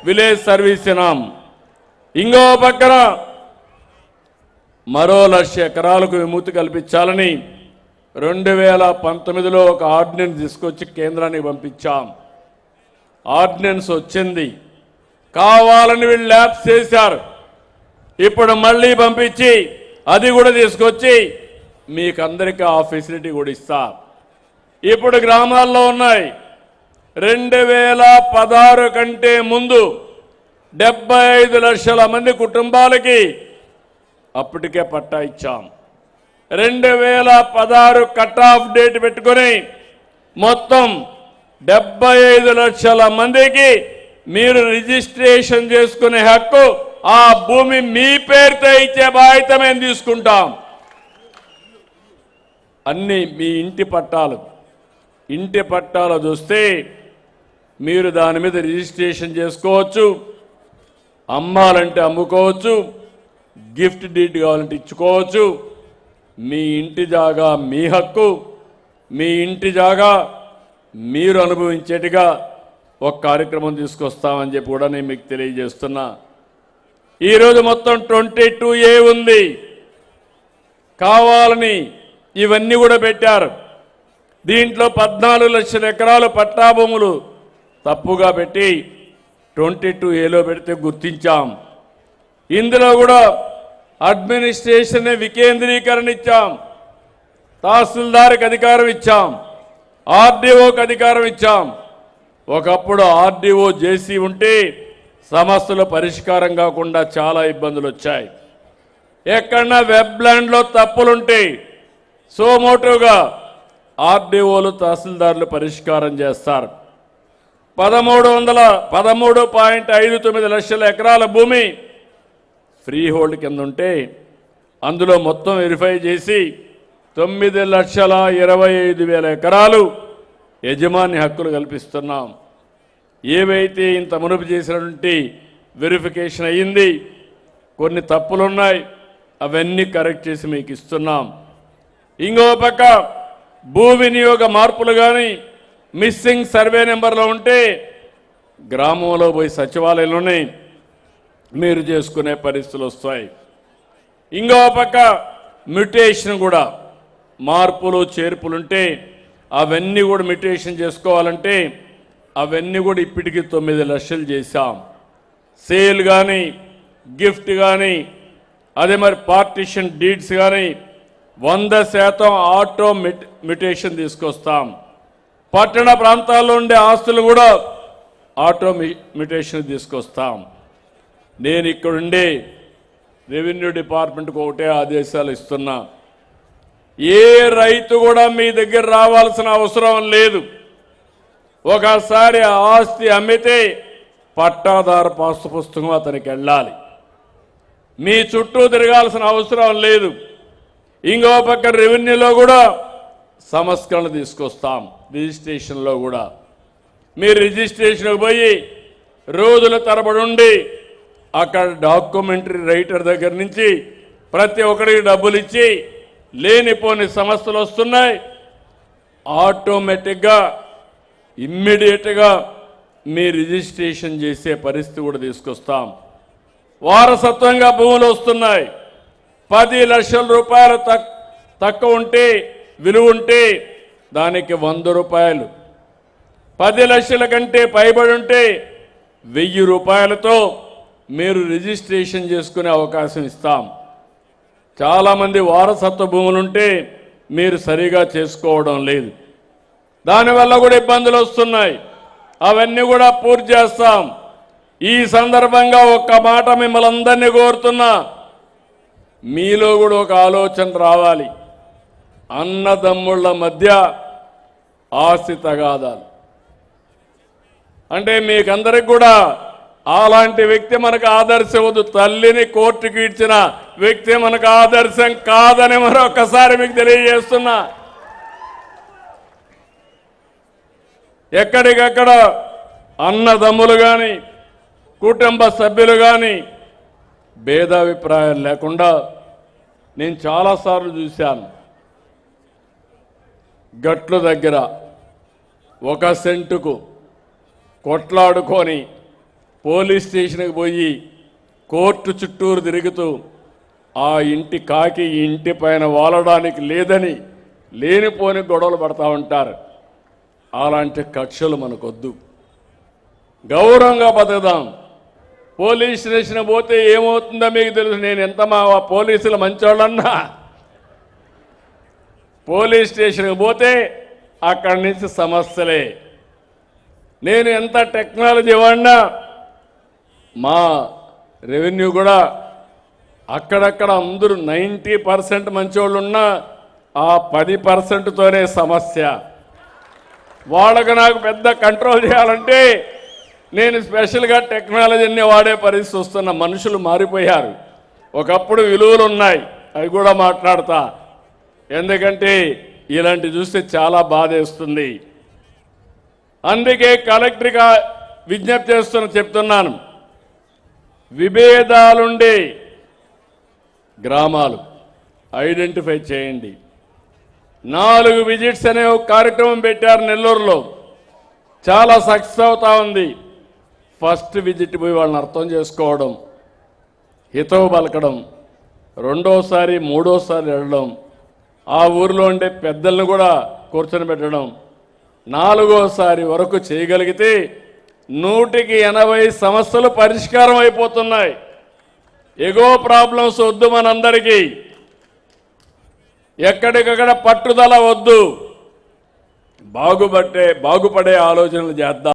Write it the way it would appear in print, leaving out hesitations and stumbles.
Village service ఇనాం, ఇంకో పక్కన మరో 1,00,000 ఎకరాలకు విముక్తి కల్పించాలని 2019లో ఒక ఆర్డినెన్స్ తీసుకొచ్చి కేంద్రానికి పంపించాం. ఆర్డినెన్స్ వచ్చింది, కావాలని వీళ్ళు ల్యాబ్స్ చేశారు. ఇప్పుడు మళ్ళీ పంపించి అది కూడా తీసుకొచ్చి మీకందరికీ ఆ ఫెసిలిటీ కూడా ఇస్తా. ఇప్పుడు గ్రామాల్లో ఉన్నాయి. 2016 కంటే ముందు 75 లక్షల మంది కుటుంబాలకి అప్పటికే పట్టా ఇచ్చాం. 2016 కట్ ఆఫ్ డేట్ పెట్టుకొని మొత్తం 75 లక్షల మందికి మీరు రిజిస్ట్రేషన్ చేసుకునే హక్కు, ఆ భూమి మీ పేరుతో ఇచ్చే బాధ్యత మేము తీసుకుంటాం. అన్ని మీ ఇంటి పట్టాలు చూస్తే మీరు దాని మీద రిజిస్ట్రేషన్ చేసుకోవచ్చు, అమ్మాలంటే అమ్ముకోవచ్చు, గిఫ్ట్ డీడ్ కావాలంటే ఇచ్చుకోవచ్చు. మీ ఇంటి జాగా మీ హక్కు, మీ ఇంటి జాగా మీరు అనుభవించేట్టుగా ఒక కార్యక్రమం తీసుకొస్తామని చెప్పి కూడా నేను మీకు తెలియజేస్తున్నా. ఈరోజు మొత్తం 22A ఉంది, కావాలని ఇవన్నీ కూడా పెట్టారు. దీంట్లో 14 లక్షల ఎకరాలు పట్టా భూములు తప్పుగా పెట్టి 22Aలో పెడితే గుర్తించాం. ఇందులో కూడా అడ్మినిస్ట్రేషన్ వికేంద్రీకరణ ఇచ్చాం, తహసీల్దార్కి అధికారం ఇచ్చాం, ఆర్డీఓకి అధికారం ఇచ్చాం. ఒకప్పుడు ఆర్డీఓ జేసీ ఉంటే సమస్యలు పరిష్కారం కాకుండా చాలా ఇబ్బందులు వచ్చాయి. ఎక్కడన్నా వెబ్లాండ్లో తప్పులుంటే సోమోటోగా ఆర్డీఓలు తహసీల్దార్లు పరిష్కారం చేస్తారు. 13.59 లక్షల ఎకరాల భూమి ఫ్రీ హోల్డ్ కింద ఉంటే అందులో మొత్తం వెరిఫై చేసి 9,25,000 ఎకరాలు యజమాని హక్కులు కల్పిస్తున్నాం. ఏవైతే ఇంత మునుపు చేసినటువంటి వెరిఫికేషన్ అయ్యింది, కొన్ని తప్పులున్నాయి, అవన్నీ కరెక్ట్ చేసి మీకు ఇస్తున్నాం. ఇంకో పక్క భూ వినియోగ మార్పులు కానీ మిస్సింగ్ సర్వే నెంబర్లో ఉంటే గ్రామంలో పోయి సచివాలయంలోనే మీరు చేసుకునే పరిస్థితులు వస్తాయి. ఇంకో పక్క మ్యుటేషన్ కూడా, మార్పులు చేర్పులుంటే అవన్నీ కూడా మ్యుటేషన్ చేసుకోవాలంటే అవన్నీ కూడా ఇప్పటికీ 9 లక్షలు చేశాం. సేల్ కానీ గిఫ్ట్ కానీ అదే మరి పార్టిషన్ డీడ్స్ కానీ 100% ఆటో మ్యుటేషన్ తీసుకొస్తాం. పట్టణ ప్రాంతాల్లో ఉండే ఆస్తులు కూడా ఆటో మ్యుటేషన్ తీసుకొస్తాం. నేను ఇక్కడుండే రెవెన్యూ డిపార్ట్మెంట్కి ఒకటే ఆదేశాలు ఇస్తున్నా, ఏ రైతు కూడా మీ దగ్గర రావాల్సిన అవసరం లేదు. ఒకసారి ఆస్తి అమ్మితే పట్టాదారు పాసు పుస్తకం అతనికి వెళ్ళాలి, మీ చుట్టూ తిరగాల్సిన అవసరం లేదు. ఇంకో పక్క రెవెన్యూలో కూడా సంస్కరణ తీసుకొస్తాం. రిజిస్ట్రేషన్లో కూడా మీరు రిజిస్ట్రేషన్కి పోయి రోజుల తరబడి ఉండి అక్కడ డాక్యుమెంటరీ రైటర్ దగ్గర నుంచి ప్రతి ఒక్కరికి డబ్బులు ఇచ్చి లేనిపోని సమస్యలు వస్తున్నాయి. ఆటోమేటిక్గా ఇమ్మీడియట్గా మీ రిజిస్ట్రేషన్ చేసే పరిస్థితి కూడా తీసుకొస్తాం. వారసత్వంగా భూములు వస్తున్నాయి. 10 లక్షల రూపాయలు తక్కువ ఉంటే, విలువ ఉంటే దానికి 100 రూపాయలు, 10 లక్షల కంటే పైబడి ఉంటే 1000 రూపాయలతో మీరు రిజిస్ట్రేషన్ చేసుకునే అవకాశం ఇస్తాం. చాలామంది వారసత్వ భూములుంటే మీరు సరిగా చేసుకోవడం లేదు, దానివల్ల కూడా ఇబ్బందులు వస్తున్నాయి. అవన్నీ కూడా పూర్తి చేస్తాం. ఈ సందర్భంగా ఒక్క మాట మిమ్మల్ని అందరినీ కోరుతున్నా, మీలో కూడా ఒక ఆలోచన రావాలి. అన్నదమ్ముళ్ళ మధ్య ఆస్తి తగాదాలు అంటే మీకందరికి కూడా అలాంటి వ్యక్తి మనకు ఆదర్శం వద్దు. తల్లిని కోర్టుకి ఇచ్చిన వ్యక్తి మనకు ఆదర్శం కాదని మరొకసారి మీకు తెలియజేస్తున్నా. ఎక్కడికక్కడ అన్నదమ్ములు కానీ కుటుంబ సభ్యులు కానీ భేదాభిప్రాయం లేకుండా నేను చాలాసార్లు చూశాను. గట్ల దగ్గర 1 సెంటుకు కొట్లాడుకొని పోలీస్ స్టేషన్కి పోయి కోర్టు చుట్టూరు తిరుగుతూ ఆ ఇంటి కాకి ఈ ఇంటి పైన వాలడానికి లేదని లేనిపోని గొడవలు పడతా ఉంటారు. అలాంటి కక్షలు మనకొద్దు. గౌరవంగా బతుకుదాం. పోలీస్ స్టేషన్ పోతే ఏమవుతుందో మీకు తెలుసు. నేను ఎంత మా పోలీసులు మంచోళ్ళన్నా పోలీస్ స్టేషన్కి పోతే అక్కడి నుంచి సమస్యలే. నేను ఎంత టెక్నాలజీ వాడినా మా రెవెన్యూ కూడా అక్కడక్కడ అందరూ 90% మంచోళ్ళు ఉన్నా ఆ 10%తోనే సమస్య. వాళ్ళకు నాకు పెద్ద కంట్రోల్ చేయాలంటే నేను స్పెషల్గా టెక్నాలజీని వాడే పరిస్థితి వస్తున్న. మనుషులు మారిపోయారు. ఒకప్పుడు విలువలు ఉన్నాయి, అవి కూడా మాట్లాడతా. ఎందుకంటే ఇలాంటి చూస్తే చాలా బాధేస్తుంది. అందుకే కలెక్టర్గా విజ్ఞప్తి చెప్తున్నాను. విభేదాలుండే గ్రామాలు ఐడెంటిఫై చేయండి. 4 విజిట్స్ అనే ఒక కార్యక్రమం పెట్టారు నెల్లూరులో. చాలా సక్సెస్ అవుతా ఉంది. ఫస్ట్ విజిట్ పోయి వాళ్ళని అర్థం చేసుకోవడం, హితవు పలకడం, రెండోసారి మూడోసారి వెళ్ళడం, ఆ ఊరిలో ఉండే పెద్దలను కూడా కూర్చొని పెట్టడం, 4వసారి వరకు చేయగలిగితే 180 సమస్యలు పరిష్కారం అయిపోతున్నాయి. ఎగో ప్రాబ్లమ్స్ వద్దు మనందరికీ. ఎక్కడికక్కడ పట్టుదల వద్దు. బాగుపడే ఆలోచనలు చేద్దాం.